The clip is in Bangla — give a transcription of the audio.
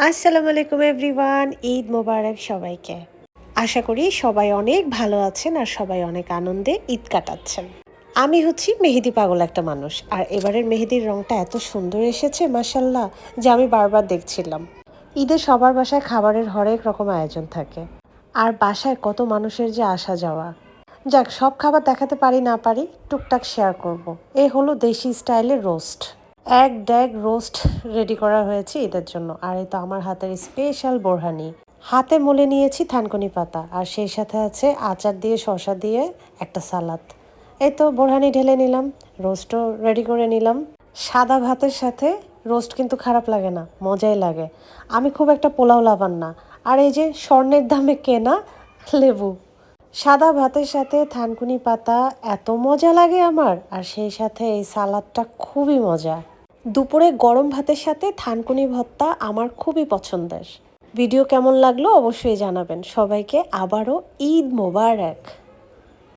আসসালামু আলাইকুম এভরিওয়ান, ঈদ মোবারক সবাইকে। আশা করি সবাই অনেক ভালো আছেন আর সবাই অনেক আনন্দে ঈদ কাটাচ্ছেন। আমি হচ্ছি মেহেদি পাগল একটা মানুষ, আর এবারের মেহেদির রংটা এত সুন্দর এসেছে মাশাল্লাহ, যে আমি বারবার দেখছিলাম। ঈদে সবার বাসায় খাবারের হরেক রকম আয়োজন থাকে, আর বাসায় কত মানুষের যে আসা যাওয়া। যাক, সব খাবার দেখাতে পারি না পারি টুকটাক শেয়ার করব। এ হলো দেশি স্টাইলের রোস্ট। এক ড্যাগ রোস্ট রেডি করা হয়েছে ঈদের জন্য, আর এই তো আমার হাতের স্পেশাল বোরহানি। হাতে মলে নিয়েছি থানকুনি পাতা, আর সেই সাথে আছে আচার দিয়ে শসা দিয়ে একটা সালাদ। এই তো বোরহানি ঢেলে নিলাম, রোস্টও রেডি করে নিলাম। সাদা ভাতের সাথে রোস্ট কিন্তু খারাপ লাগে না, মজাই লাগে। আমি খুব একটা পোলাও লাভার না। আর এই যে স্বর্ণের দামে কেনা লেবু, সাদা ভাতের সাথে থানকুনি পাতা এত মজা লাগে আমার, আর সেই সাথে এই সালাদটা খুবই মজা। দুপুরে গরম ভাতের সাথে থানকুনি ভর্তা আমার খুবই পছন্দের। ভিডিও কেমন লাগলো অবশ্যই জানাবেন। সবাইকে আবারও ঈদ মোবারক।